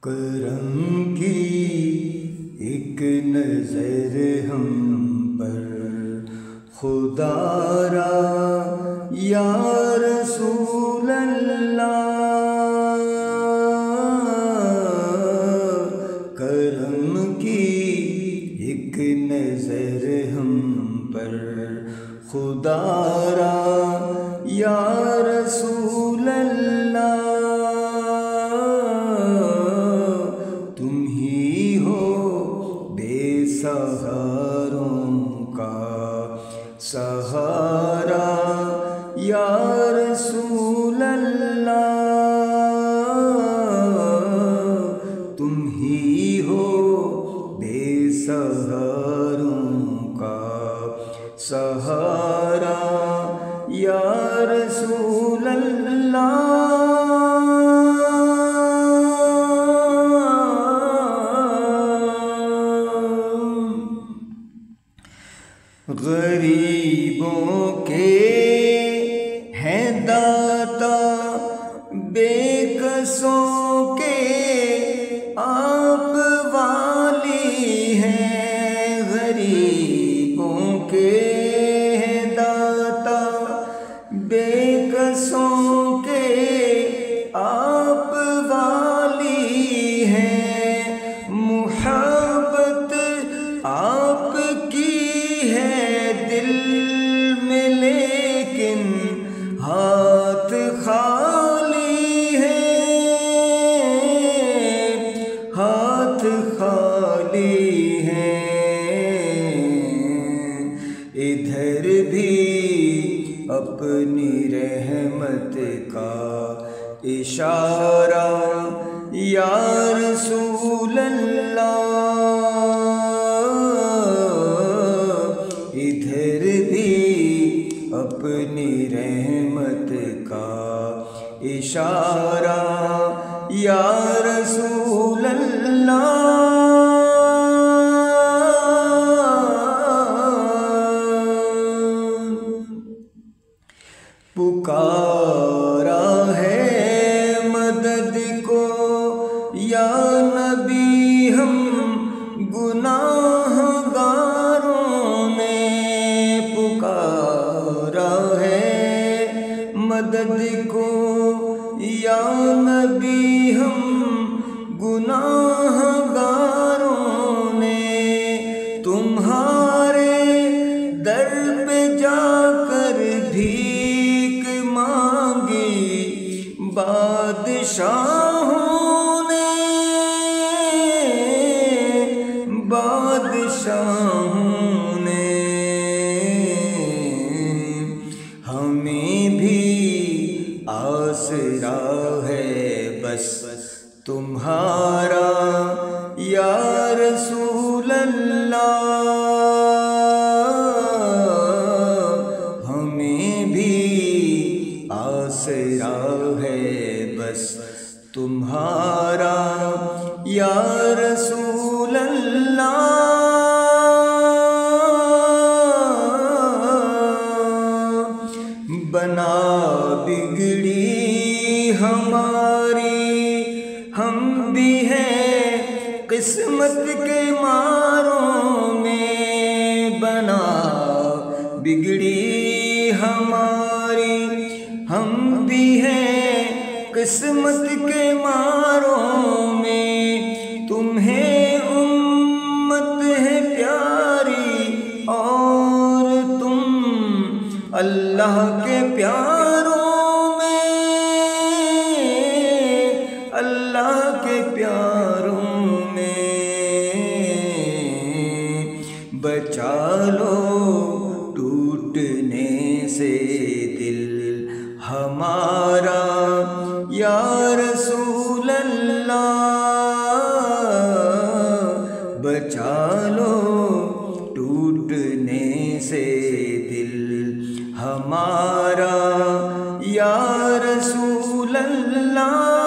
کرم کی ایک نظر ہم پر خدا را یا رسول اللہ، کرم کی ایک نظر ہم پر خدا را یا رسول اللہ، تم ہی ہو بے سہاروں کا سہارا یا رسول اللہ، تم ہی ہو بے سہاروں کا سہارا یا رسول اللہ۔ غریبوں کے ہیں داتا، بے کسوں کے آپ والی ہیں، غریبوں کے ہیں داتا، بے کسوں کے آپ والی ہیں، محبت آپ کی ہے دل میں لیکن ہاتھ خالی ہے، ہاتھ خالی ہے، ادھر بھی اپنی رحمت کا اشارہ یا رسول اللہ، ادھر بھی اپنی رحمت کا اشارہ یا رسول اللہ۔ پکارا ہے مدد کو یا نبی ہم گناہ گاروں نے، پکارا ہے مدد کو یا نبی ہم گناہ گاروں نے، تمہارے در پہ جا کر بھیک مانگی بادشاہوں نے، بادشاہوں نے، ہمیں بھی آسرا ہے بس تمہارا یا رسول اللہ، ہمیں بھی آسرا ہے بس تمہارا یا رسول اللہ۔ بنا بگڑی ہماری ہم بھی ہیں قسمت کے ماروں میں، بنا بگڑی ہماری ہم بھی ہیں قسمت کے ماروں میں، تمہیں امت ہے پیاری اور تم اللہ کے پیاروں میں، اللہ کے پیاروں میں، بچا لو ٹوٹنے سے دل ہمارا یا رسول اللہ، بچا لو ٹوٹنے سے دل ہمارا یا رسول اللہ۔